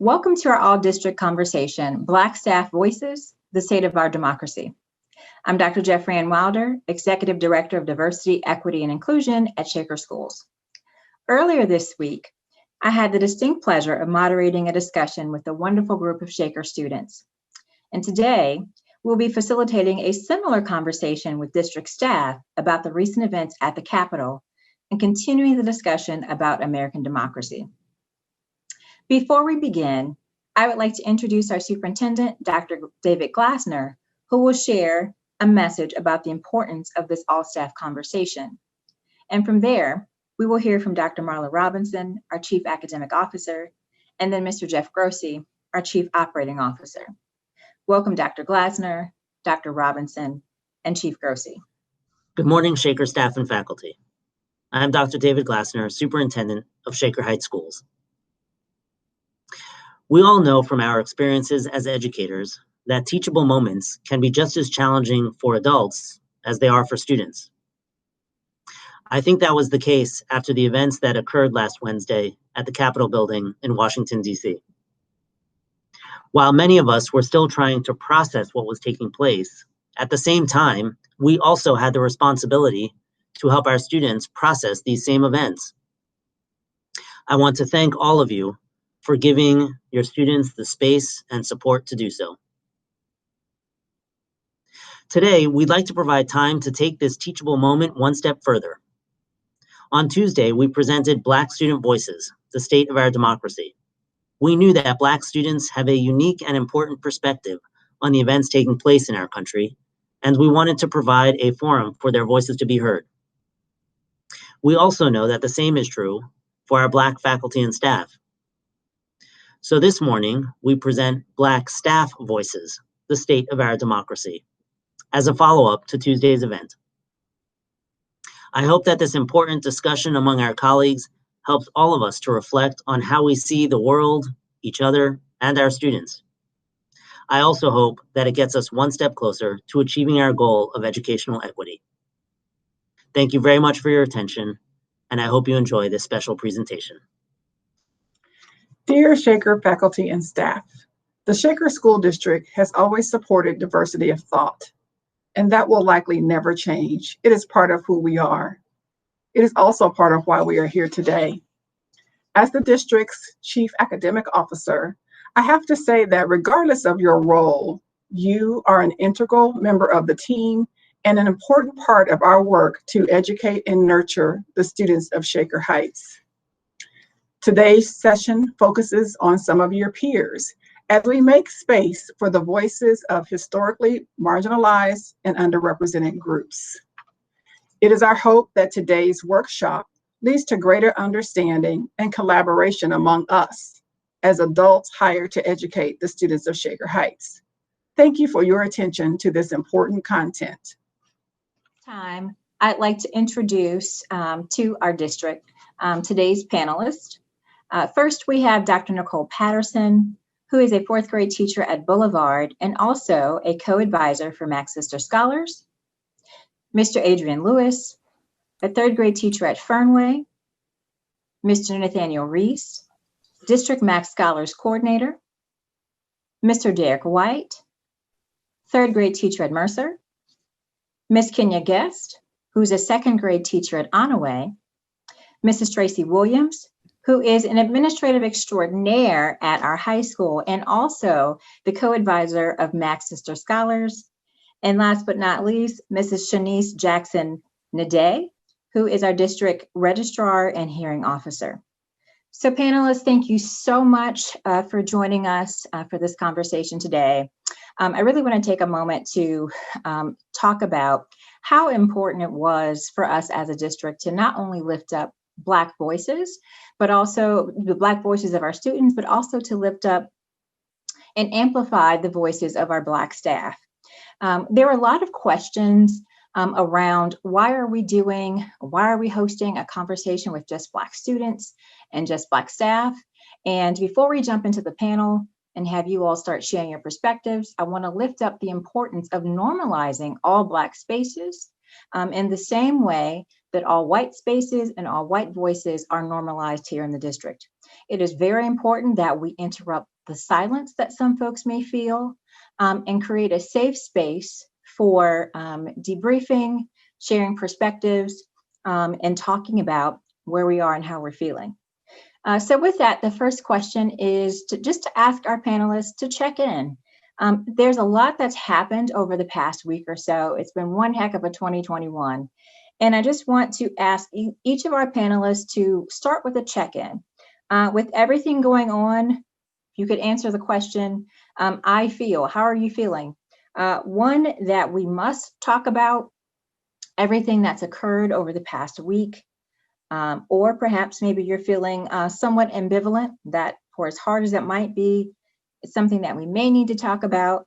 Welcome to our all-district conversation, Black Staff Voices, the State of Our Democracy. I'm Dr. Jeffrey Ann Wilder, Executive Director of Diversity, Equity, and Inclusion at Shaker Schools. Earlier this week, I had the distinct pleasure of moderating a discussion with a wonderful group of Shaker students. And today, we'll be facilitating a similar conversation with district staff about the recent events at the Capitol and continuing the discussion about American democracy. Before we begin, I would like to introduce our superintendent, Dr. David Glasner, who will share a message about the importance of this all-staff conversation. And from there, we will hear from Dr. Marla Robinson, our Chief Academic Officer, and then Mr. Jeff Grossi, our Chief Operating Officer. Welcome, Dr. Glasner, Dr. Robinson, and Chief Grossi. Good morning, Shaker staff and faculty. I am Dr. David Glasner, Superintendent of Shaker Heights Schools. We all know from our experiences as educators that teachable moments can be just as challenging for adults as they are for students. I think that was the case after the events that occurred last Wednesday at the Capitol building in Washington, D.C. While many of us were still trying to process what was taking place, at the same time, we also had the responsibility to help our students process these same events. I want to thank all of you for giving your students the space and support to do so. Today, we'd like to provide time to take this teachable moment one step further. On Tuesday, we presented Black Student Voices, the State of Our Democracy. We knew that Black students have a unique and important perspective on the events taking place in our country, and we wanted to provide a forum for their voices to be heard. We also know that the same is true for our Black faculty and staff. So this morning, we present Black Staff Voices, the State of Our Democracy, as a follow-up to Tuesday's event. I hope that this important discussion among our colleagues helps all of us to reflect on how we see the world, each other, and our students. I also hope that it gets us one step closer to achieving our goal of educational equity. Thank you very much for your attention, and I hope you enjoy this special presentation. Dear Shaker faculty and staff, the Shaker School District has always supported diversity of thought, and that will likely never change. It is part of who we are. It is also part of why we are here today. As the district's Chief Academic Officer, I have to say that regardless of your role, you are an integral member of the team and an important part of our work to educate and nurture the students of Shaker Heights. Today's session focuses on some of your peers as we make space for the voices of historically marginalized and underrepresented groups. It is our hope that today's workshop leads to greater understanding and collaboration among us as adults hired to educate the students of Shaker Heights. Thank you for your attention to this important content. I'd like to introduce to our district today's panelists. First, we have Dr. Nicole Patterson, who is a fourth grade teacher at Boulevard and also a co-advisor for Max Sister Scholars. Mr. Adrian Lewis, a third grade teacher at Fernway. Mr. Nathaniel Reese, District Max Scholars Coordinator. Mr. Derek White, third grade teacher at Mercer. Ms. Kenya Guest, who's a second grade teacher at Onaway. Mrs. Tracy Williams, who is an administrative extraordinaire at our high school and also the co-advisor of Max Sister Scholars. And last but not least, Mrs. Shanice Jackson Nade, who is our district registrar and hearing officer. So panelists, thank you so much for joining us for this conversation today. I really want to take a moment to talk about how important it was for us as a district to not only lift up Black voices, but also the Black voices of our students, but also to lift up and amplify the voices of our Black staff. There were a lot of questions around why are we hosting a conversation with just Black students and just Black staff? And before we jump into the panel and have you all start sharing your perspectives, I want to lift up the importance of normalizing all Black spaces in the same way that all white spaces and all white voices are normalized here in the district. It is very important that we interrupt the silence that some folks may feel and create a safe space for debriefing, sharing perspectives, and talking about where we are and how we're feeling. So with that, the first question is to ask our panelists to check in. There's a lot that's happened over the past week or so. It's been one heck of a 2021. And I just want to ask each of our panelists to start with a check-in. With everything going on, you could answer the question, I feel, how are you feeling? One, that we must talk about everything that's occurred over the past week. Or perhaps maybe you're feeling somewhat ambivalent, that for as hard as it might be, it's something that we may need to talk about.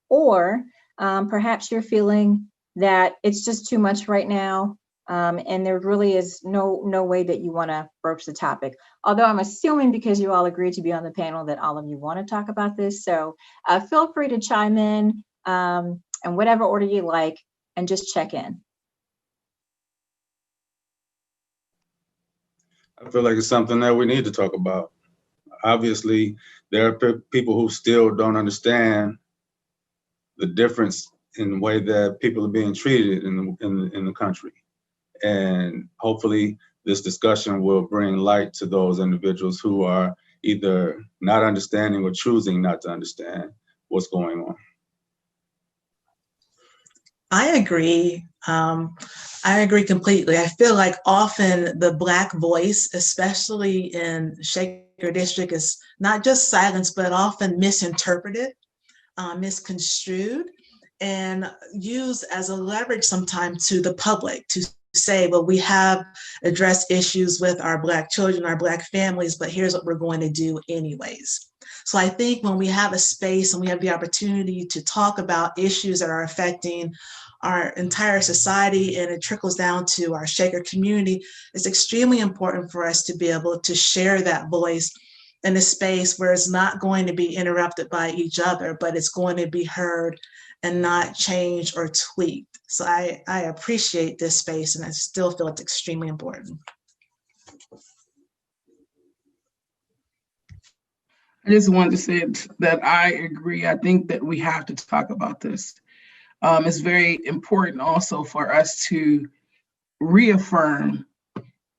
Or perhaps you're feeling that it's just too much right now, and there really is no way that you want to broach the topic. Although I'm assuming because you all agreed to be on the panel that all of you want to talk about this. So feel free to chime in in whatever order you like and just check in. I feel like it's something that we need to talk about. Obviously, there are people who still don't understand the difference in the way that people are being treated in the country. And hopefully this discussion will bring light to those individuals who are either not understanding or choosing not to understand what's going on. I agree. I agree completely. I feel like often the Black voice, especially in Shaker District, is not just silenced, but often misinterpreted, misconstrued, and used as a leverage sometimes to the public to say, well, we have addressed issues with our Black children, our Black families, but here's what we're going to do anyways. So I think when we have a space and we have the opportunity to talk about issues that are affecting our entire society and it trickles down to our Shaker community, it's extremely important for us to be able to share that voice in a space where it's not going to be interrupted by each other, but it's going to be heard and not changed or tweaked. So I appreciate this space, and I still feel it's extremely important. I just wanted to say that I agree. I think that we have to talk about this. It's very important also for us to reaffirm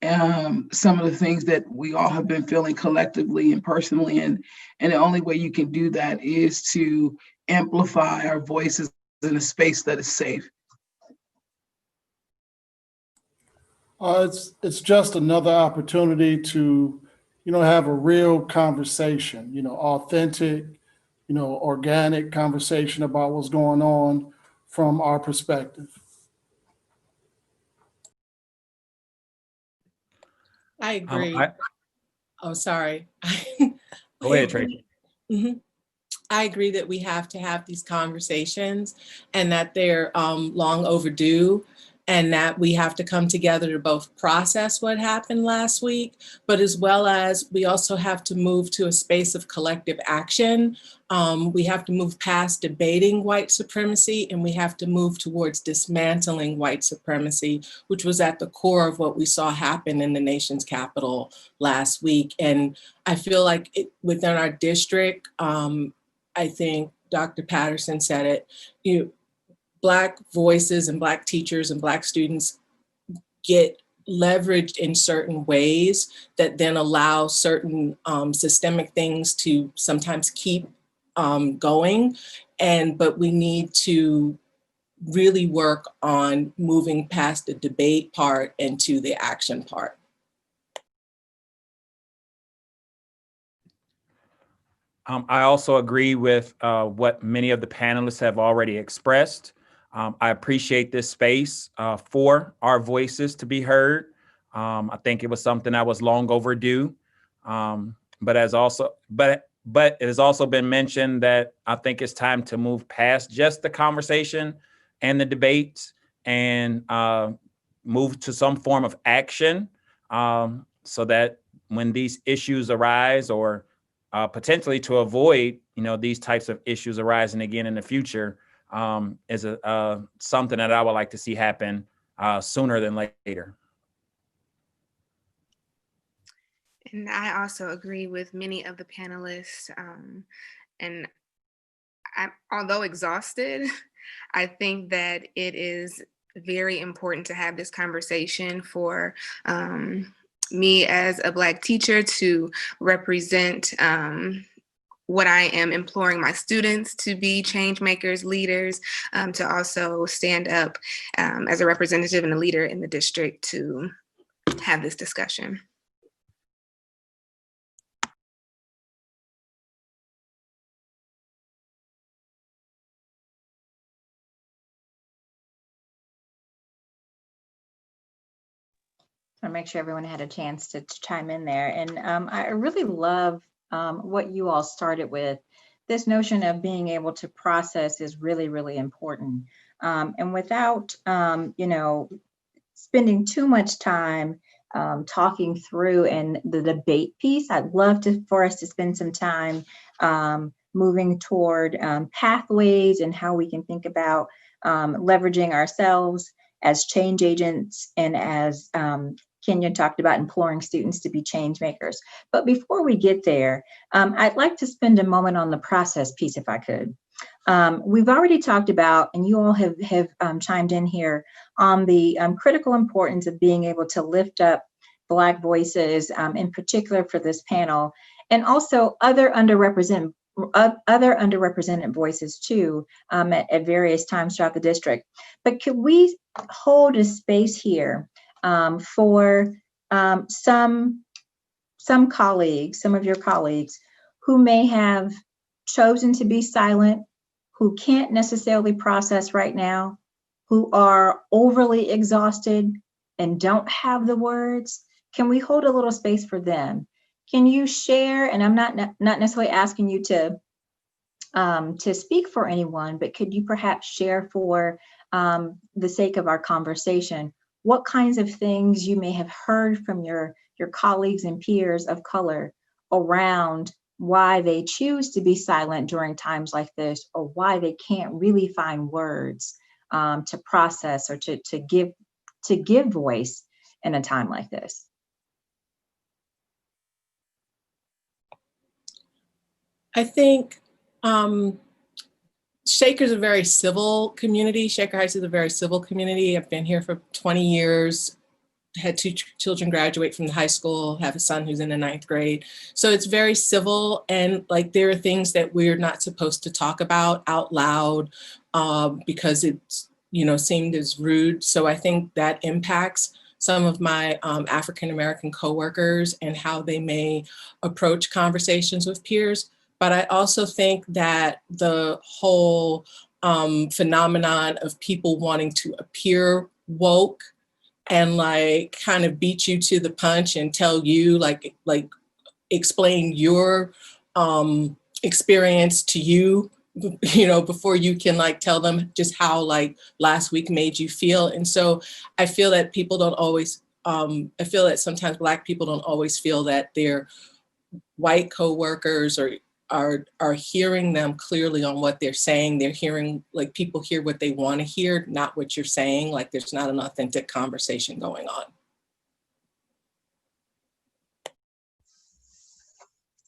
some of the things that we all have been feeling collectively and personally, and the only way you can do that is to amplify our voices in a space that is safe. It's just another opportunity to, have a real conversation, authentic, organic conversation about what's going on from our perspective. I agree. Oh, sorry. Go ahead, Tracy. Mm-hmm. I agree that we have to have these conversations and that they're long overdue, and that we have to come together to both process what happened last week, but as well as we also have to move to a space of collective action. We have to move past debating white supremacy, and we have to move towards dismantling white supremacy, which was at the core of what we saw happen in the nation's capital last week. And I feel like within our district, I think Dr. Patterson said it, Black voices and Black teachers and Black students get leveraged in certain ways that then allow certain systemic things to sometimes keep going. But we need to really work on moving past the debate part into the action part. I also agree with what many of the panelists have already expressed. I appreciate this space for our voices to be heard. I think it was something that was long overdue. But it has also been mentioned that I think it's time to move past just the conversation and the debates and move to some form of action so that when these issues arise, or potentially to avoid, these types of issues arising again in the future, is something that I would like to see happen sooner than later. And I also agree with many of the panelists. And although exhausted, I think that it is very important to have this conversation for me as a Black teacher to represent what I am imploring my students to be change makers, leaders, to also stand up as a representative and a leader in the district to have this discussion. I make sure everyone had a chance to chime in there. And I really love what you all started with. This notion of being able to process is really, really important. And without, spending too much time talking through and the debate piece, I'd love for us to spend some time moving toward pathways and how we can think about leveraging ourselves as change agents and as Kenyon talked about imploring students to be change makers. But before we get there, I'd like to spend a moment on the process piece if I could. We've already talked about, and you all have chimed in here on the critical importance of being able to lift up Black voices, in particular for this panel, and also other underrepresented voices too at various times throughout the district. But could we hold a space here for some colleagues, some of your colleagues who may have chosen to be silent, who can't necessarily process right now, who are overly exhausted and don't have the words? Can we hold a little space for them? Can you share, and I'm not necessarily asking you to speak for anyone, but could you perhaps share for the sake of our conversation, what kinds of things you may have heard from your colleagues and peers of color around why they choose to be silent during times like this, or why they can't really find words to process or to give voice in a time like this? I think Shaker's a very civil community. Shaker Heights is a very civil community. I've been here for 20 years, had 2 children graduate from the high school, have a son who's in the 9th grade. So it's very civil, and like there are things that we're not supposed to talk about out loud because it's, seemed as rude. So I think that impacts some of my African-American coworkers and how they may approach conversations with peers. But I also think that the whole phenomenon of people wanting to appear woke and like kind of beat you to the punch and tell you like explain your experience to you, before you can like tell them just how like last week made you feel. And so I feel that people don't always, I feel that sometimes Black people don't always feel that their white coworkers are hearing them clearly on what they're saying. They're hearing, like, people hear what they want to hear, not what you're saying. Like there's not an authentic conversation going on.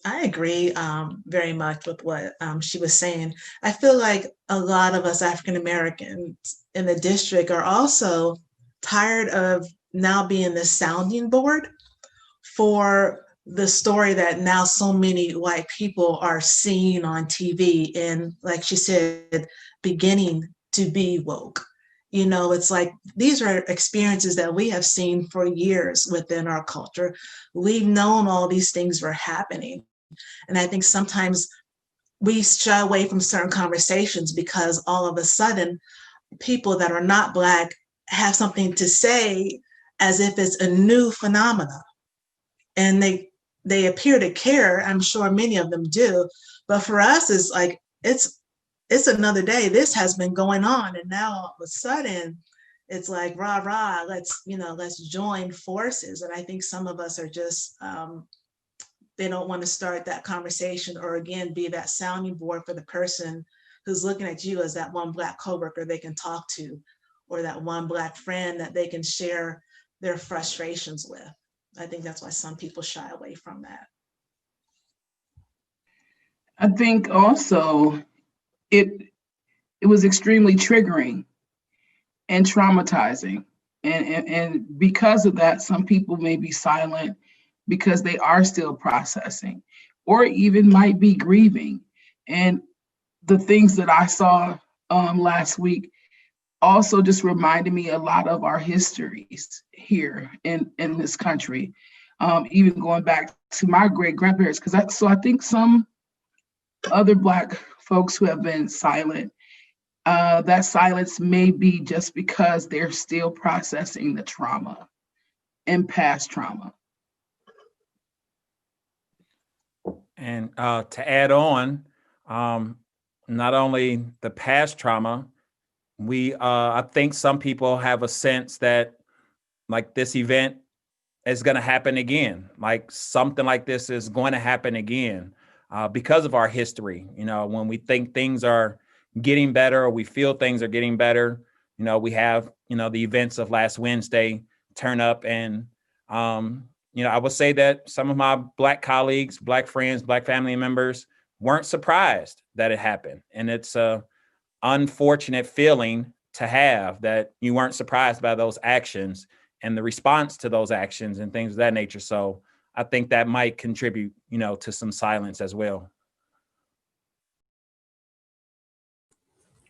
I agree very much with what she was saying. I feel like a lot of us African Americans in the district are also tired of now being the sounding board for the story that now so many white people are seeing on TV and, like she said, beginning to be woke. It's like these are experiences that we have seen for years within our culture. We've known all these things were happening. And I think sometimes we shy away from certain conversations because all of a sudden people that are not Black have something to say as if it's a new phenomena. And they appear to care. I'm sure many of them do. But for us, it's like, it's another day. This has been going on. And now all of a sudden, it's like, rah, rah, let's join forces. And I think some of us are just, they don't want to start that conversation or, again, be that sounding board for the person who's looking at you as that one Black coworker they can talk to, or that one Black friend that they can share their frustrations with. I think that's why some people shy away from that. I think also it was extremely triggering and traumatizing. And because of that, some people may be silent because they are still processing or even might be grieving. And the things that I saw last week also just reminded me a lot of our histories here in this country, even going back to my great grandparents. So I think some other Black folks who have been silent, that silence may be just because they're still processing the trauma and past trauma. And to add on, not only the past trauma, I think some people have a sense that like this event is going to happen again, like something like this is going to happen again because of our history. You know, when we think things are getting better or we feel things are getting better, you know, we have, you know, the events of last Wednesday turn up and, you know, I would say that some of my Black colleagues, Black friends, Black family members weren't surprised that it happened. And it's a unfortunate feeling to have that you weren't surprised by those actions and the response to those actions and things of that nature. So I think that might contribute, you know, to some silence as well.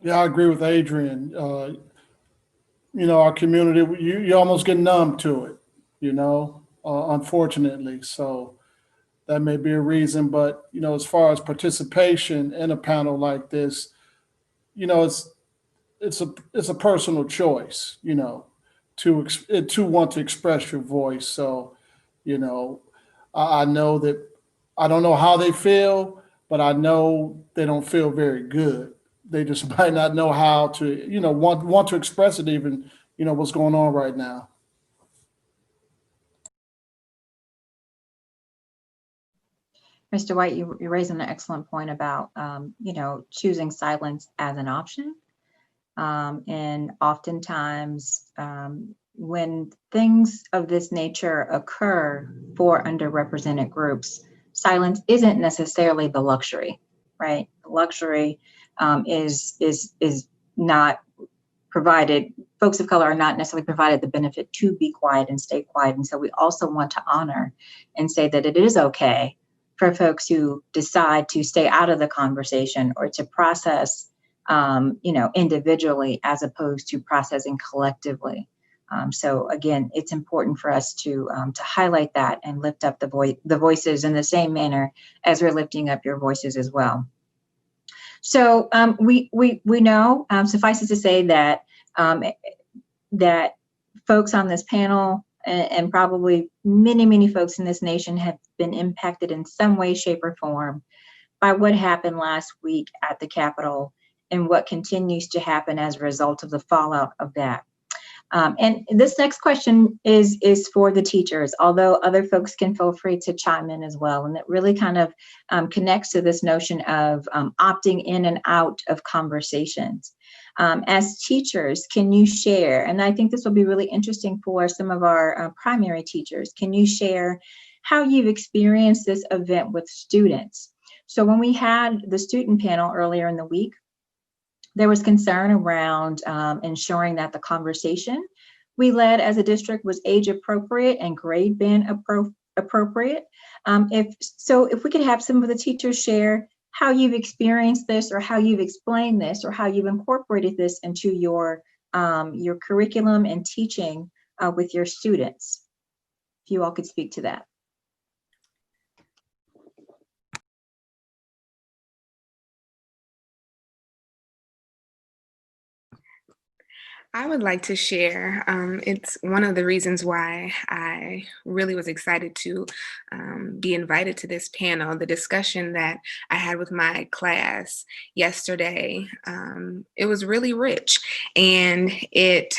Yeah, I agree with Adrian. You know, our community, you almost get numb to it, you know, unfortunately. So that may be a reason. But, you know, as far as participation in a panel like this, you know, it's a personal choice, you know, to want to express your voice. So, you know, I know that I don't know how they feel, but I know they don't feel very good. They just might not know how to, you know, want to express it even, you know, what's going on right now. Mr. White, you're raising an excellent point about, you know, choosing silence as an option. And oftentimes, when things of this nature occur for underrepresented groups, silence isn't necessarily the luxury, right? The luxury is not provided. Folks of color are not necessarily provided the benefit to be quiet and stay quiet. And so we also want to honor and say that it is okay for folks who decide to stay out of the conversation or to process, you know, individually as opposed to processing collectively. So again, it's important for us to highlight that and lift up the voices in the same manner as we're lifting up your voices as well. So we know, suffice it to say that that folks on this panel and probably many folks in this nation have been impacted in some way, shape, or form by what happened last week at the Capitol and what continues to happen as a result of the fallout of that. And this next question is for the teachers, although other folks can feel free to chime in as well. And it really kind of connects to this notion of opting in and out of conversations. As teachers, can you share, and I think this will be really interesting for some of our primary teachers, can you share how you've experienced this event with students? So when we had the student panel earlier in the week, there was concern around ensuring that the conversation we led as a district was age appropriate and grade band appropriate. If we could have some of the teachers share how you've experienced this or how you've explained this or how you've incorporated this into your curriculum and teaching with your students. If you all could speak to that. I would like to share. It's one of the reasons why I really was excited to be invited to this panel. The discussion that I had with my class yesterday, it was really rich, and it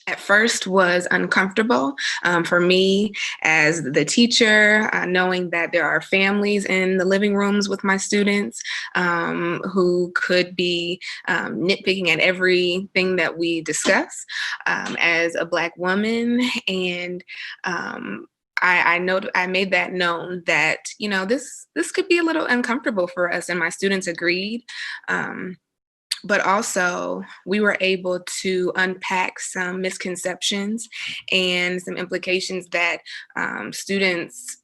at first was uncomfortable for me as the teacher, knowing that there are families in the living rooms with my students who could be nitpicking at everything that we discuss as a Black woman. And I made that known that, you know, this could be a little uncomfortable for us, and my students agreed. But also we were able to unpack some misconceptions and some implications that students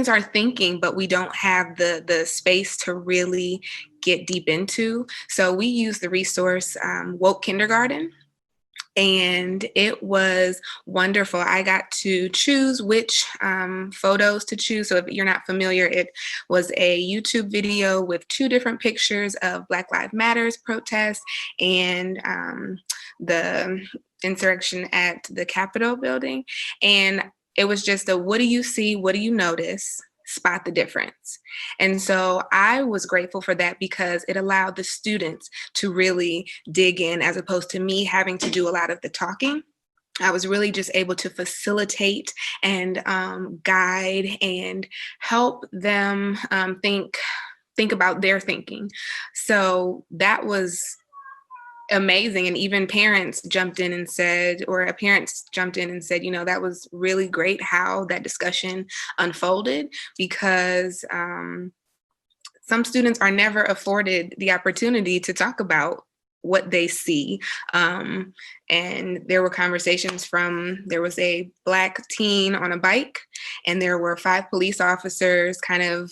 are thinking, but we don't have the space to really get deep into. So we use the resource Woke Kindergarten. And it was wonderful. I got to choose which photos to choose. So if you're not familiar, it was a YouTube video with 2 different pictures of Black Lives Matters protests and the insurrection at the Capitol building. And it was just a, what do you see? What do you notice? Spot the difference. And so I was grateful for that because it allowed the students to really dig in, as opposed to me having to do a lot of the talking. I was really just able to facilitate and guide and help them think about their thinking. So that was amazing. And even parents jumped in and said, you know, that was really great how that discussion unfolded, because some students are never afforded the opportunity to talk about what they see. And there were conversations there was a Black teen on a bike, and there were 5 police officers kind of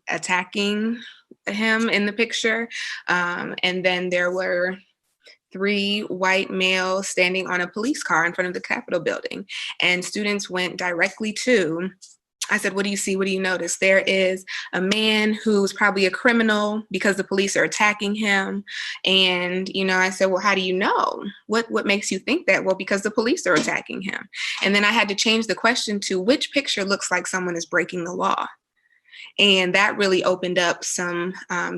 attacking him in the picture. And then there were 3 white males standing on a police car in front of the Capitol building. And students went directly to, I said, what do you see? What do you notice? There is a man who's probably a criminal because the police are attacking him. And, you know, I said, well, how do you know? What makes you think that? Well, because the police are attacking him. And then I had to change the question to, which picture looks like someone is breaking the law? And that really opened up some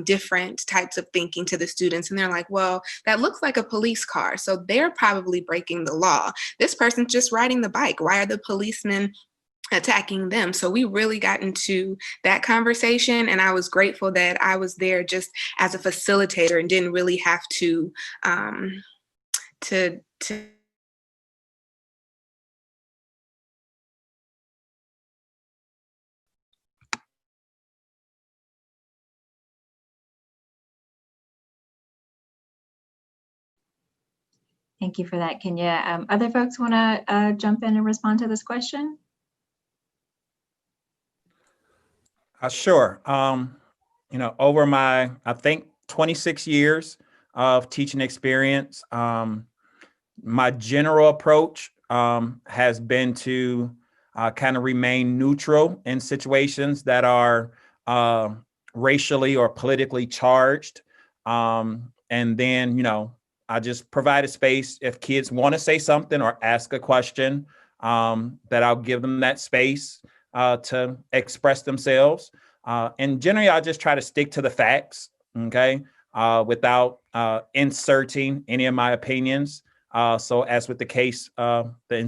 different types of thinking to the students. And they're like, well, that looks like a police car, so they're probably breaking the law. This person's just riding the bike. Why are the policemen attacking them? So we really got into that conversation. And I was grateful that I was there just as a facilitator and didn't really have to Thank you for that, Kenya. Other folks want to jump in and respond to this question? Sure. You know, over my, I think 26 years of teaching experience, my general approach has been to kind of remain neutral in situations that are racially or politically charged. And then, you know, I just provide a space if kids want to say something or ask a question, that I'll give them that space to express themselves. And generally, I just try to stick to the facts, okay, without inserting any of my opinions. So as with the case of the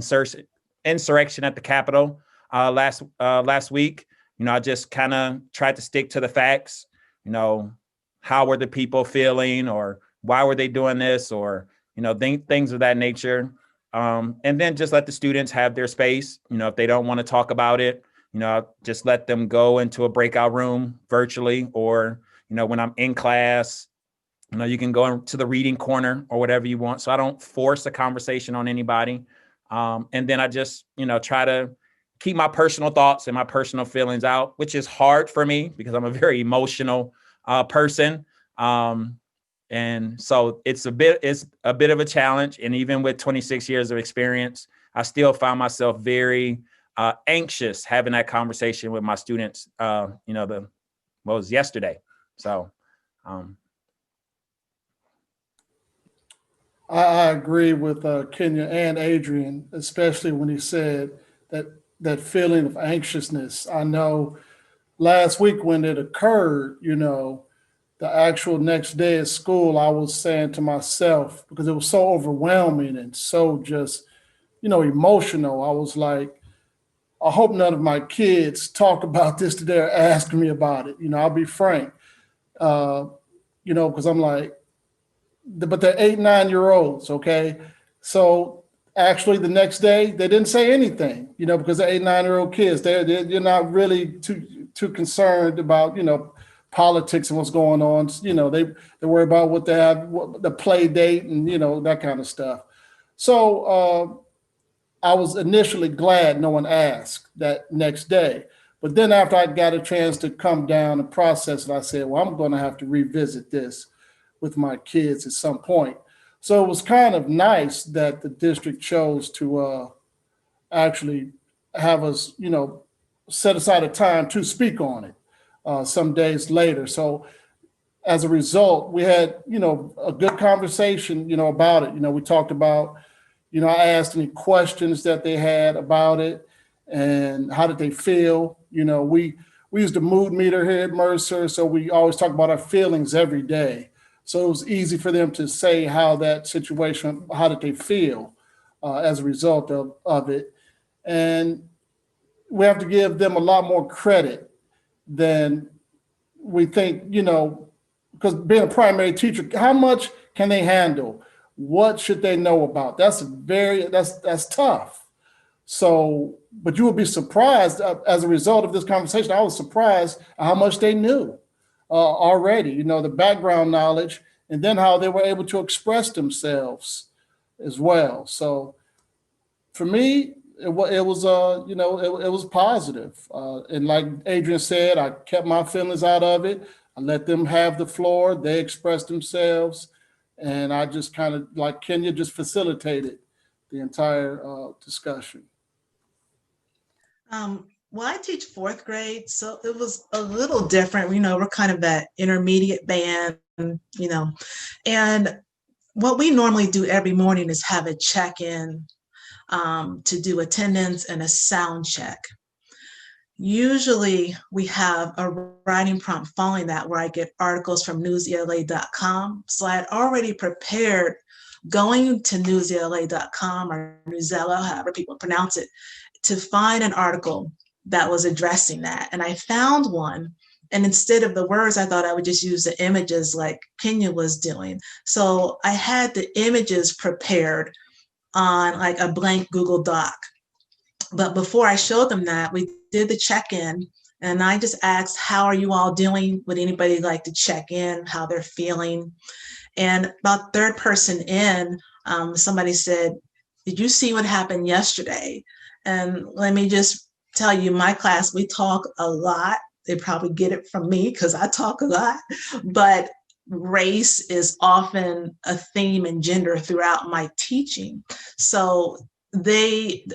insurrection at the Capitol last week, you know, I just kind of tried to stick to the facts. You know, how were the people feeling, or why were they doing this, or, you know, things of that nature. And then just let the students have their space. You know, if they don't want to talk about it, you know, just let them go into a breakout room virtually, or, you know, when I'm in class, you know, you can go to the reading corner or whatever you want. So I don't force a conversation on anybody. And then I just, you know, try to keep my personal thoughts and my personal feelings out, which is hard for me because I'm a very emotional person. And so it's a bit of a challenge. And even with 26 years of experience, I still find myself very anxious having that conversation with my students, you know, what was yesterday. So I agree with Kenya and Adrian, especially when he said that feeling of anxiousness. I know last week when it occurred, you know, the actual next day at school, I was saying to myself, because it was so overwhelming and so just, you know, emotional, I was like, I hope none of my kids talk about this today or ask me about it. You know, I'll be frank, you know, because I'm like, but they're 8, 9-year-olds, okay? So actually the next day they didn't say anything, because they're 8, 9-year-old kids. They're not really too concerned about, politics and what's going on. They worry about what they have, the play date and, that kind of stuff. So I was initially glad no one asked that next day. But then after I got a chance to come down and process it, I said, well, I'm going to have to revisit this with my kids at some point. So it was kind of nice that the district chose to actually have us, set aside a time to speak on it some days later. So as a result, we had, a good conversation, about it. We talked about, I asked any questions that they had about it and how did they feel. We used a mood meter here at Mercer, so we always talk about our feelings every day. So it was easy for them to say how that situation, how did they feel as a result of it. And we have to give them a lot more credit than we think, because being a primary teacher, how much can they handle? What should they know about? That's tough. So, but you would be surprised as a result of this conversation. I was surprised at how much they knew already, the background knowledge, and then how they were able to express themselves as well. So for me, it was positive. And like Adrian said, I kept my feelings out of it. I let them have the floor. They expressed themselves. And I just kind of, like Kenya, just facilitated the entire discussion. Well, I teach fourth grade, so it was a little different. We're kind of that intermediate band, and what we normally do every morning is have a check-in to do attendance and a sound check. Usually we have a writing prompt following that where I get articles from newsela.com. So I had already prepared going to newsela.com or Newsela, however people pronounce it, to find an article that was addressing that. And I found one. And instead of the words, I thought I would just use the images like Kenya was doing. So I had the images prepared on like a blank Google Doc. But before I showed them that, we did the check-in and I just asked, how are you all doing? Would anybody like to check in, how they're feeling? And about third person in, somebody said, did you see what happened yesterday? And let me just tell you, my class, we talk a lot. They probably get it from me because I talk a lot, but race is often a theme and gender throughout my teaching. So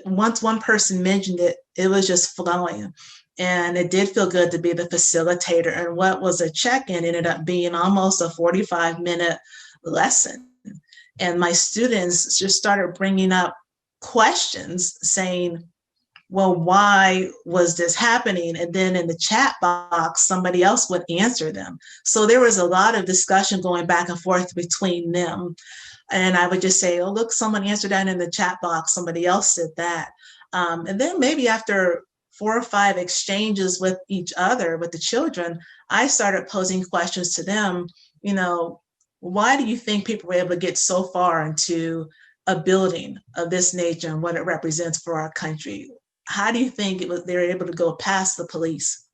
once one person mentioned it, it was just flowing. And it did feel good to be the facilitator. And what was a check-in ended up being almost a 45-minute lesson. And my students just started bringing up questions saying, well, why was this happening? And then in the chat box, somebody else would answer them. So there was a lot of discussion going back and forth between them. And I would just say, oh, look, someone answered that in the chat box. Somebody else said that. And then maybe after 4 or 5 exchanges with each other, with the children, I started posing questions to them. Why do you think people were able to get so far into a building of this nature and what it represents for our country? How do you think they were able to go past the police,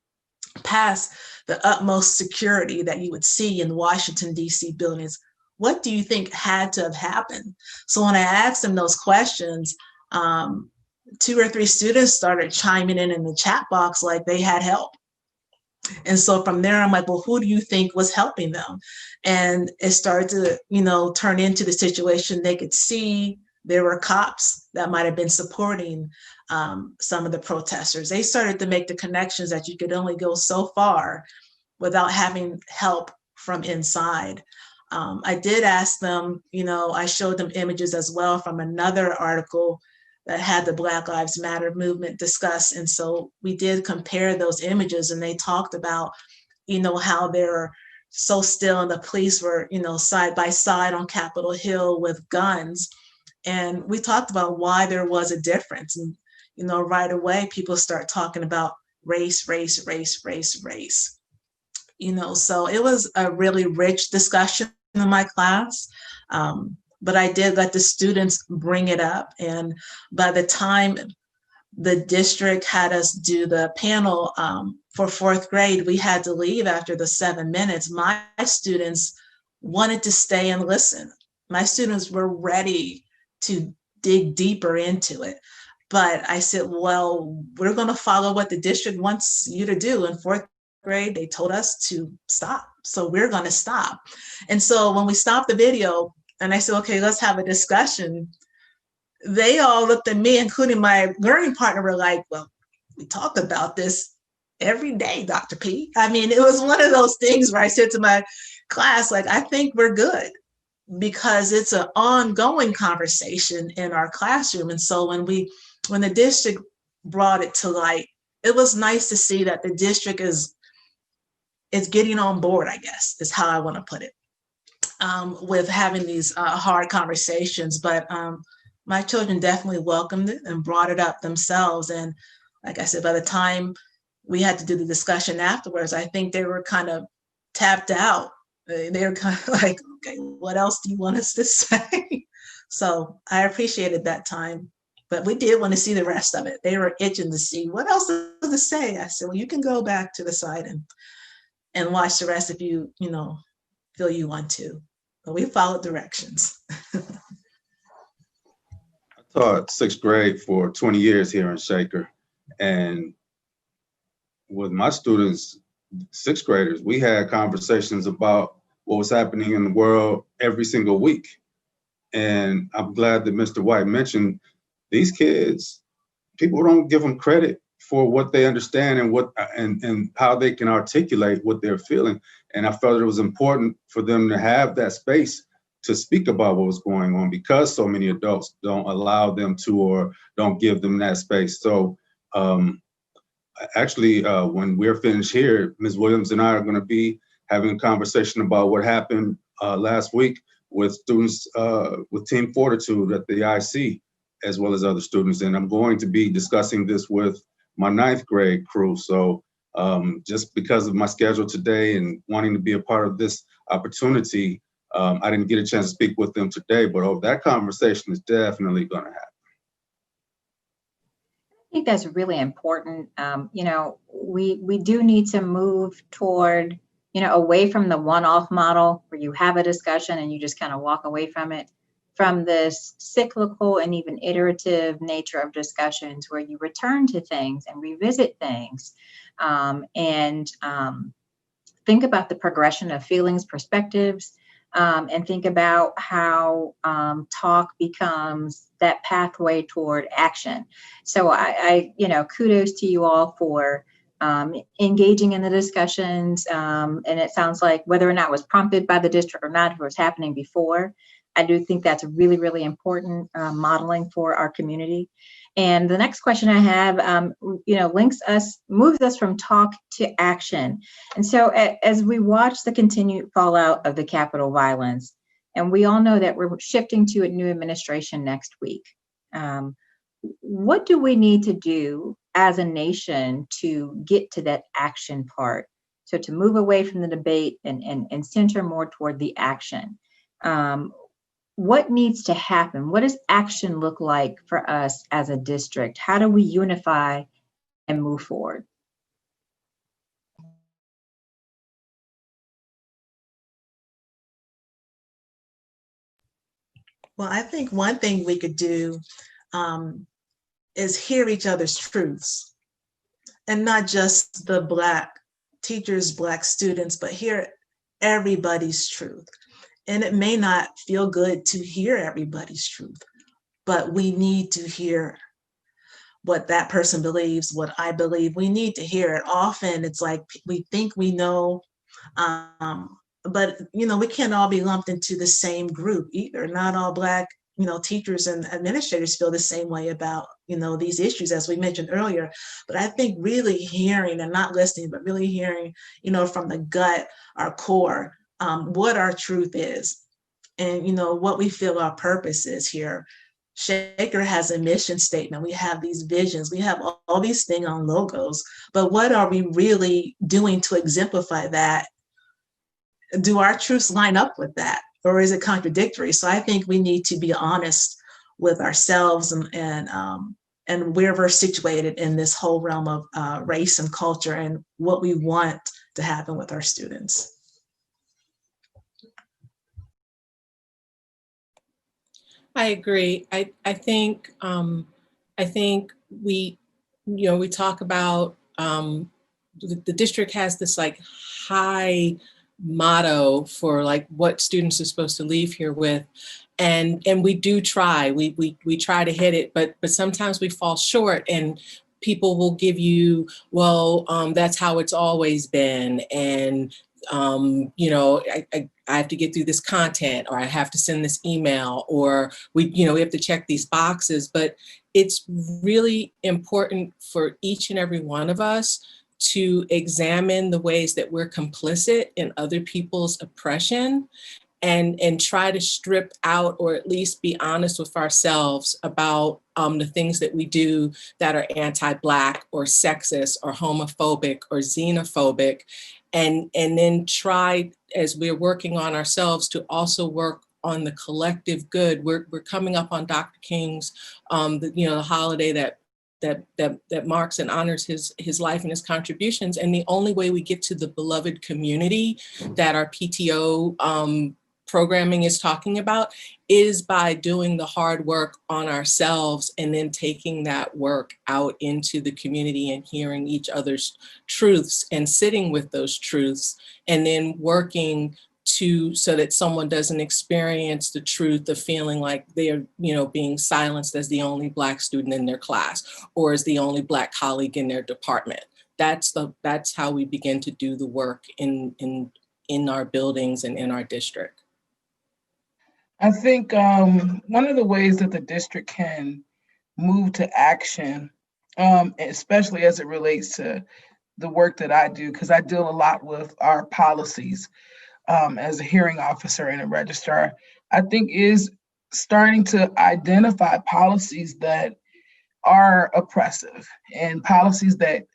past the utmost security that you would see in Washington, D.C. buildings? What do you think had to have happened? So when I asked them those questions, 2 or 3 students started chiming in the chat box like they had help. And so from there, I'm like, well, who do you think was helping them? And it started to, turn into the situation. They could see there were cops that might have been supporting some of the protesters. They started to make the connections that you could only go so far without having help from inside. I did ask them, I showed them images as well from another article that had the Black Lives Matter movement discussed. And so we did compare those images and they talked about, how they're so still and the police were, side by side on Capitol Hill with guns. And we talked about why there was a difference. And, right away, people start talking about race, race, race, race, race. So it was a really rich discussion in my class. but I did let the students bring it up. And by the time the district had us do the panel for 4th grade, we had to leave after the 7 minutes. My students wanted to stay and listen. My students were ready to dig deeper into it. But I said, well, we're going to follow what the district wants you to do. In 4th grade, they told us to stop. So we're going to stop. And so when we stopped the video and I said, okay, let's have a discussion, they all looked at me, including my learning partner, were like, well, we talk about this every day, Dr. P. I mean, it was one of those things where I said to my class, like, I think we're good, because it's an ongoing conversation in our classroom. And so when the district brought it to light, it was nice to see that the district is getting on board, I guess, is how I want to put it, with having these hard conversations. But my children definitely welcomed it and brought it up themselves. And like I said, by the time we had to do the discussion afterwards, I think they were kind of tapped out. They were kind of like, okay, what else do you want us to say? So I appreciated that time, but we did want to see the rest of it. They were itching to see what else does it say. I said, well, you can go back to the site and watch the rest if you feel you want to. But we followed directions. Taught 6th grade for 20 years here in Shaker, and with my students, 6th graders, we had conversations about what was happening in the world every single week. And I'm glad that Mr. White mentioned these kids. People don't give them credit for what they understand and how they can articulate what they're feeling. And I felt it was important for them to have that space to speak about what was going on, because so many adults don't allow them to, or don't give them that space. So actually, when we're finished here, Ms. Williams and I are going to be having a conversation about what happened last week with students with Team Fortitude at the IC, as well as other students. And I'm going to be discussing this with my 9th grade crew. So just because of my schedule today and wanting to be a part of this opportunity, I didn't get a chance to speak with them today, but that conversation is definitely going to happen. I think that's really important. We do need to move toward, away from the one-off model where you have a discussion and you just kind of walk away from it, from this cyclical and even iterative nature of discussions where you return to things and revisit things, and think about the progression of feelings, perspectives, and think about how talk becomes that pathway toward action. So I kudos to you all for engaging in the discussions. And it sounds like whether or not it was prompted by the district or not, if it was happening before, I do think that's really, really important modeling for our community. And the next question I have, moves us from talk to action. And so as we watch the continued fallout of the Capitol violence, and we all know that we're shifting to a new administration next week, what do we need to do as a nation to get to that action part? So to move away from the debate and center more toward the action. What needs to happen? What does action look like for us as a district? How do we unify and move forward? Well, I think one thing we could do is hear each other's truths, and not just the Black teachers, Black students, but hear everybody's truth. And it may not feel good to hear everybody's truth, but we need to hear what that person believes, what I believe. We need to hear it. Often it's like we think we know, but we can't all be lumped into the same group either. Not all Black teachers and administrators feel the same way about these issues, as we mentioned earlier. But I think really hearing, and not listening, but really hearing from the gut, our core, what our truth is, and what we feel our purpose is here. Shaker has a mission statement. We have these visions. We have all these things on logos, but what are we really doing to exemplify that? Do our truths line up with that? or is it contradictory? So I think we need to be honest with ourselves and where we're situated in this whole realm of race and culture and what we want to happen with our students. I agree. I think we, we talk about the district has this like high motto for like what students are supposed to leave here with, and we do try. We try to hit it, but sometimes we fall short, and people will give you, well, that's how it's always been, and I have to get through this content, or I have to send this email, or we have to check these boxes. But it's really important for each and every one of us to examine the ways that we're complicit in other people's oppression, and try to strip out, or at least be honest with ourselves about the things that we do that are anti-Black or sexist or homophobic or xenophobic, and then try, as we're working on ourselves, to also work on the collective good. We're coming up on Dr. King's, the holiday that marks and honors his life and his contributions. And the only way we get to the beloved community that our PTO programming is talking about is by doing the hard work on ourselves, and then taking that work out into the community and hearing each other's truths and sitting with those truths, and then working so that someone doesn't experience the truth of feeling like they're being silenced as the only Black student in their class, or as the only Black colleague in their department. That's how we begin to do the work in our buildings and in our district. I think one of the ways that the district can move to action, especially as it relates to the work that I do, because I deal a lot with our policies as a hearing officer and a registrar, I think is starting to identify policies that are oppressive and policies that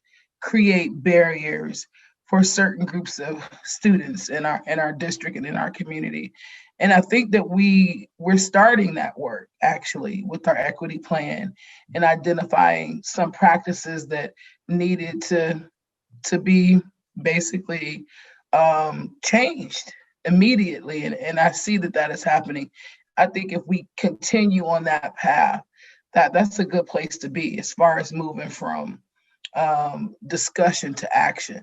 create barriers for certain groups of students in our district and in our community. And I think that we're starting that work actually with our equity plan and identifying some practices that needed to be basically changed immediately. And I see that is happening. I think if we continue on that path, that's a good place to be as far as moving from discussion to action,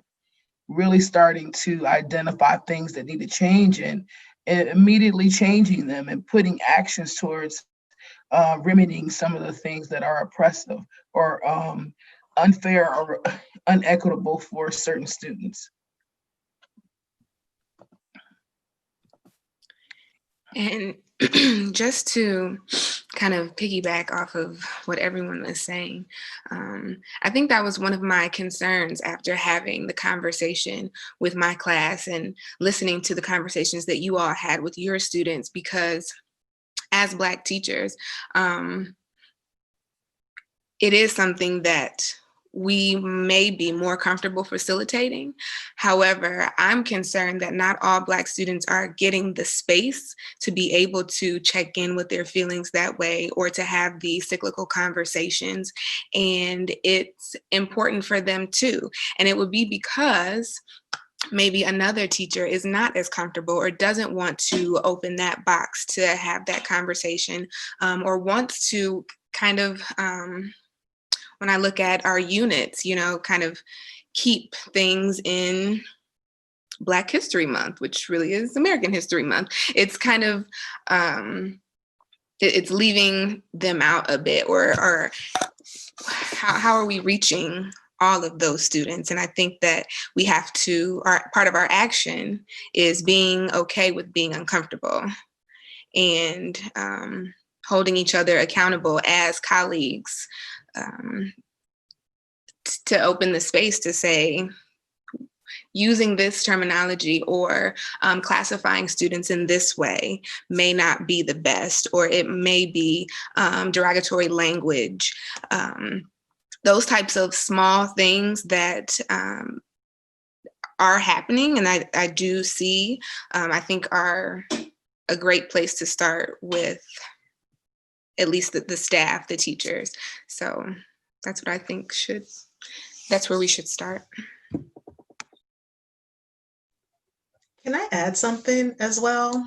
really starting to identify things that need to change and immediately changing them and putting actions towards remedying some of the things that are oppressive or unfair or unequitable for certain students. And just to kind of piggyback off of what everyone was saying, I think that was one of my concerns after having the conversation with my class and listening to the conversations that you all had with your students, because as Black teachers, it is something that we may be more comfortable facilitating. However, I'm concerned that not all Black students are getting the space to be able to check in with their feelings that way, or to have these cyclical conversations. And it's important for them too. And it would be because maybe another teacher is not as comfortable or doesn't want to open that box to have that conversation, or wants to kind of, when I look at our units, kind of keep things in Black History Month, which really is American History Month. It's kind of, it's leaving them out a bit, or how are we reaching all of those students? And I think that we have to, part of our action is being okay with being uncomfortable and holding each other accountable as colleagues, to open the space to say, using this terminology or classifying students in this way may not be the best, or it may be derogatory language. Those types of small things that are happening, and I do see, I think our a great place to start with at least the staff, the teachers. So that's what I think that's where we should start. Can I add something as well?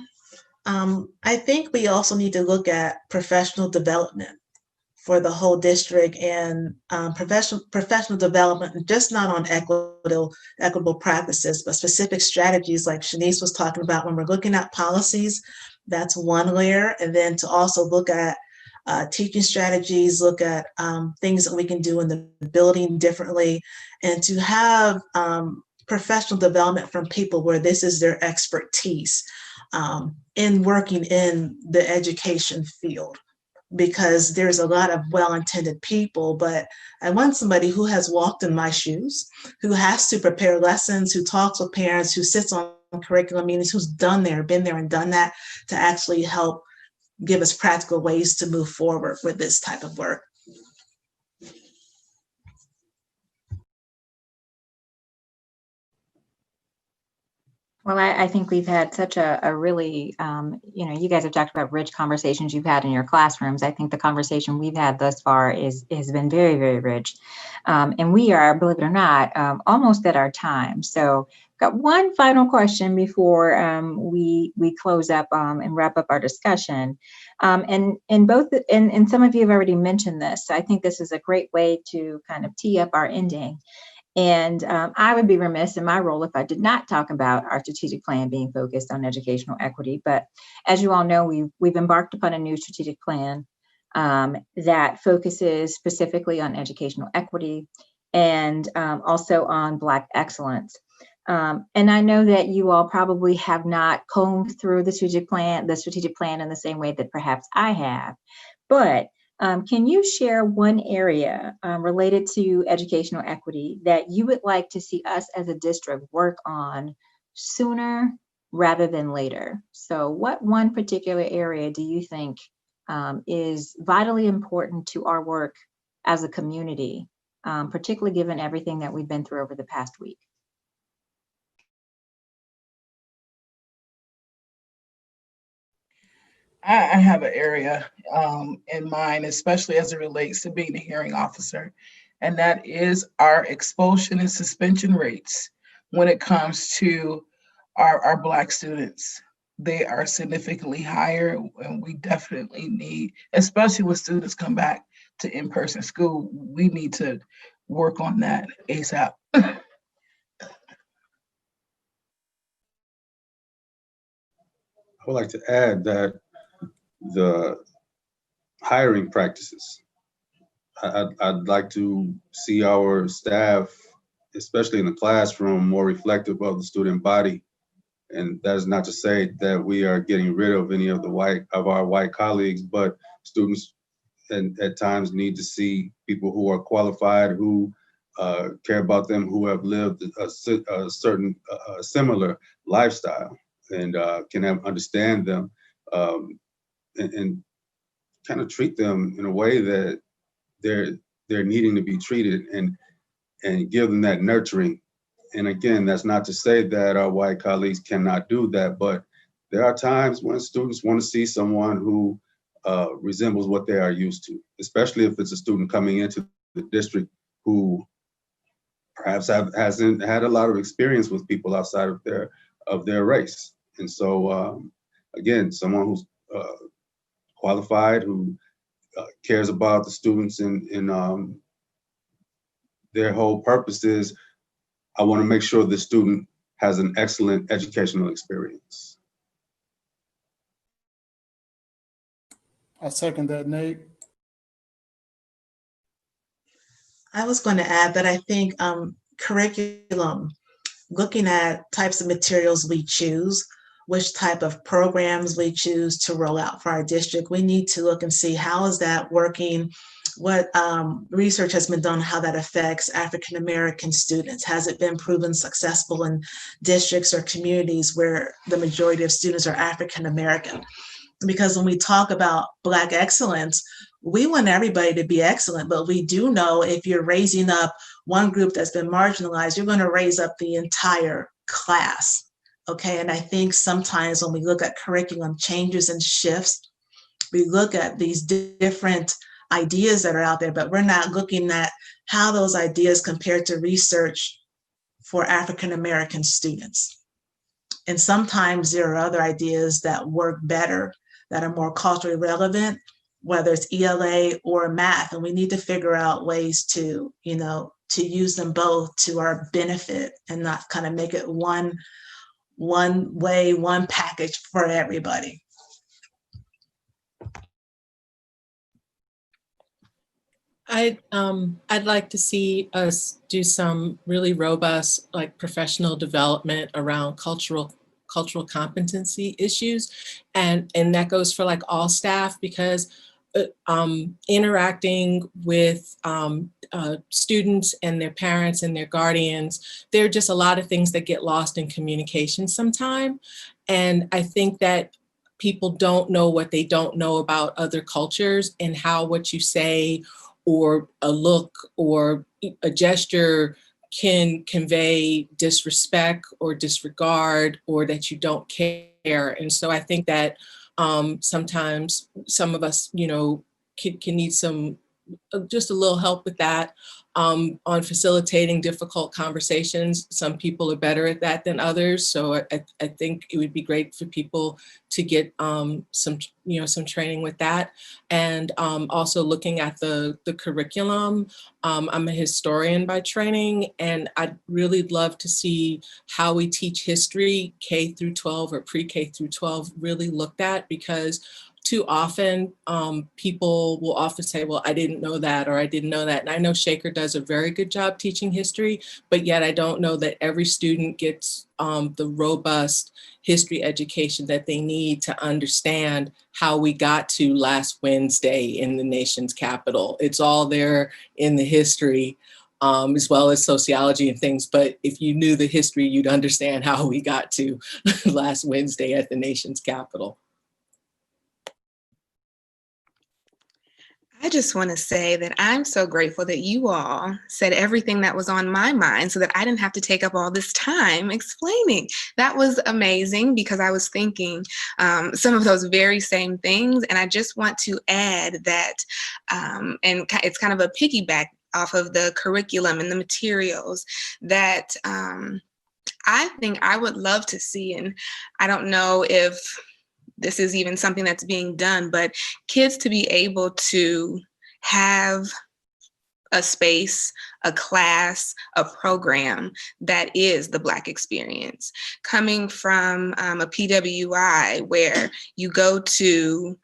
I think we also need to look at professional development for the whole district, and professional development, just not on equitable practices, but specific strategies like Shanice was talking about. When we're looking at policies, that's one layer. And then to also look at teaching strategies, look at things that we can do in the building differently, and to have professional development from people where this is their expertise in working in the education field. Because there's a lot of well-intended people, but I want somebody who has walked in my shoes, who has to prepare lessons, who talks with parents, who sits on curriculum meetings, who's been there and done that, to actually help give us practical ways to move forward with this type of work. Well, I think we've had such a really, you guys have talked about rich conversations you've had in your classrooms. I think the conversation we've had thus far has been very, very rich. And we are, believe it or not, almost at our time. So got one final question before we close up and wrap up our discussion. And some of you have already mentioned this. So I think this is a great way to kind of tee up our ending. And I would be remiss in my role if I did not talk about our strategic plan being focused on educational equity. But as you all know, we've embarked upon a new strategic plan that focuses specifically on educational equity and also on Black excellence. And I know that you all probably have not combed through the strategic plan in the same way that perhaps I have, but can you share one area related to educational equity that you would like to see us as a district work on sooner rather than later? So what one particular area do you think is vitally important to our work as a community, particularly given everything that we've been through over the past week? I have an area in mind, especially as it relates to being a hearing officer, and that is our expulsion and suspension rates when it comes to our Black students. They are significantly higher, and we definitely need, especially when students come back to in-person school, we need to work on that ASAP. I would like to add that the hiring practices, I'd like to see our staff, especially in the classroom, more reflective of the student body. And that is not to say that we are getting rid of any of our white colleagues, but students at times need to see people who are qualified, who care about them, who have lived a certain similar lifestyle, and can understand them. And kind of treat them in a way that they're needing to be treated, and give them that nurturing. And again, that's not to say that our white colleagues cannot do that, but there are times when students want to see someone who resembles what they are used to, especially if it's a student coming into the district who perhaps hasn't had a lot of experience with people outside of their race. And so again, someone who's qualified, who cares about the students, and their whole purpose is, I want to make sure the student has an excellent educational experience. I second that, Nate. I was going to add that I think curriculum, looking at types of materials we choose, which type of programs we choose to roll out for our district, we need to look and see how is that working, what research has been done, how that affects African-American students. Has it been proven successful in districts or communities where the majority of students are African-American? Because when we talk about Black excellence, we want everybody to be excellent, but we do know if you're raising up one group that's been marginalized, you're going to raise up the entire class. Okay, and I think sometimes when we look at curriculum changes and shifts, we look at these different ideas that are out there, but we're not looking at how those ideas compare to research for African American students. And sometimes there are other ideas that work better, that are more culturally relevant, whether it's ELA or math, and we need to figure out ways to, to use them both to our benefit and not kind of make it one way, one package for everybody. I'd like to see us do some really robust, like, professional development around cultural competency issues, and that goes for like all staff, because interacting with students and their parents and their guardians, there are just a lot of things that get lost in communication sometime, and I think that people don't know what they don't know about other cultures, and how what you say or a look or a gesture can convey disrespect or disregard, or that you don't care. And so I think that sometimes some of us, can need some, just a little help with that, on facilitating difficult conversations. Some people are better at that than others. So I think it would be great for people to get some training with that. And also looking at the curriculum. I'm a historian by training, and I'd really love to see how we teach history, K through 12 or pre-K through 12, really looked at, because too often, people will often say, well, I didn't know that, or I didn't know that. And I know Shaker does a very good job teaching history, but yet I don't know that every student gets the robust history education that they need to understand how we got to last Wednesday in the nation's capital. It's all there in the history, as well as sociology and things. But if you knew the history, you'd understand how we got to last Wednesday at the nation's capital. I just want to say that I'm so grateful that you all said everything that was on my mind so that I didn't have to take up all this time explaining. That was amazing, because I was thinking some of those very same things. And I just want to add that, and it's kind of a piggyback off of the curriculum and the materials, that I think I would love to see, and I don't know if this is even something that's being done, but kids to be able to have a space, a class, a program that is the Black experience. Coming from a PWI, where you go to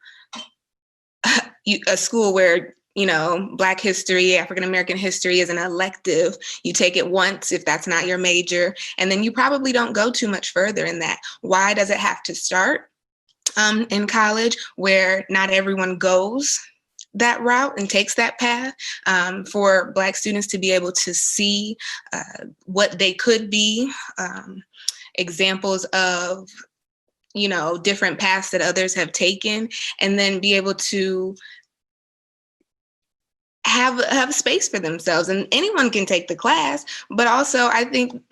a school where Black history, African American history is an elective. You take it once if that's not your major, and then you probably don't go too much further in that. Why does it have to start in college, where not everyone goes that route and takes that path? For Black students to be able to see what they could be, examples of different paths that others have taken, and then be able to have space for themselves. And anyone can take the class, but also I think,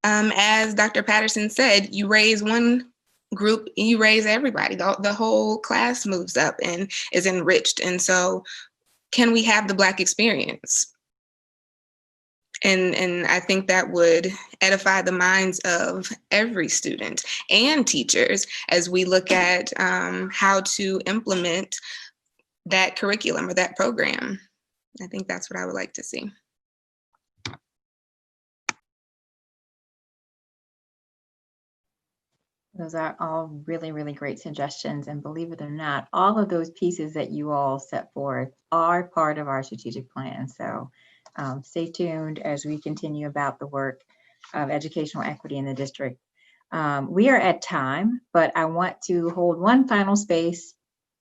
as Dr. Patterson said, you raise one group, you raise everybody. The whole class moves up and is enriched. And so, can we have the Black experience? And I think that would edify the minds of every student and teachers as we look at how to implement that curriculum or that program. I think that's what I would like to see. Those are all really, really great suggestions. And believe it or not, all of those pieces that you all set forth are part of our strategic plan. So stay tuned as we continue about the work of educational equity in the district. We are at time, but I want to hold one final space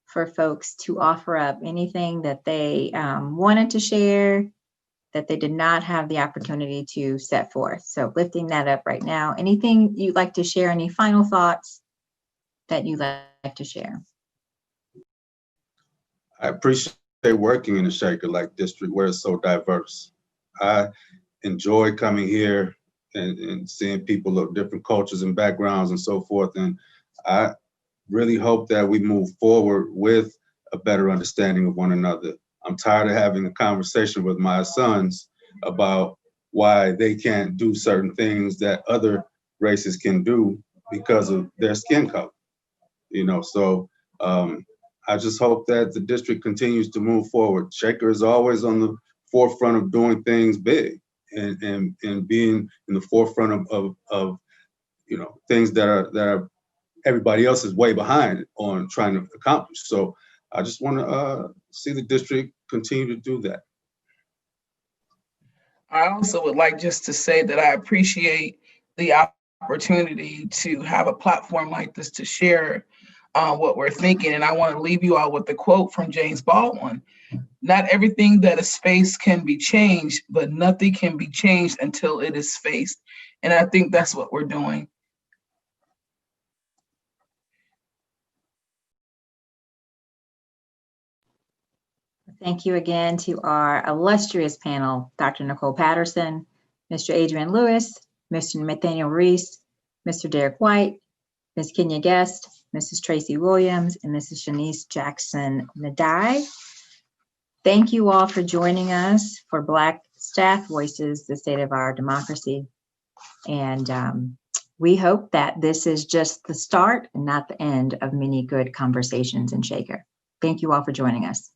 for folks to offer up anything that they wanted to share that they did not have the opportunity to set forth. So lifting that up right now. Anything you'd like to share? Any final thoughts that you'd like to share? I appreciate working in the Shaker-like district where it's so diverse. I enjoy coming here and seeing people of different cultures and backgrounds and so forth. And I really hope that we move forward with a better understanding of one another. I'm tired of having a conversation with my sons about why they can't do certain things that other races can do because of their skin color. So I just hope that the district continues to move forward. Shaker is always on the forefront of doing things big and being in the forefront of things that are everybody else is way behind on trying to accomplish. So I just want to see the district continue to do that. I also would like just to say that I appreciate the opportunity to have a platform like this to share what we're thinking. And I want to leave you all with the quote from James Baldwin. Not everything that is faced can be changed, but nothing can be changed until it is faced. And I think that's what we're doing. Thank you again to our illustrious panel, Dr. Nicole Patterson, Mr. Adrian Lewis, Mr. Nathaniel Reese, Mr. Derek White, Ms. Kenya Guest, Mrs. Tracy Williams, and Mrs. Shanice Jackson Nadai. Thank you all for joining us for Black Staff Voices, the State of Our Democracy. And we hope that this is just the start and not the end of many good conversations in Shaker. Thank you all for joining us.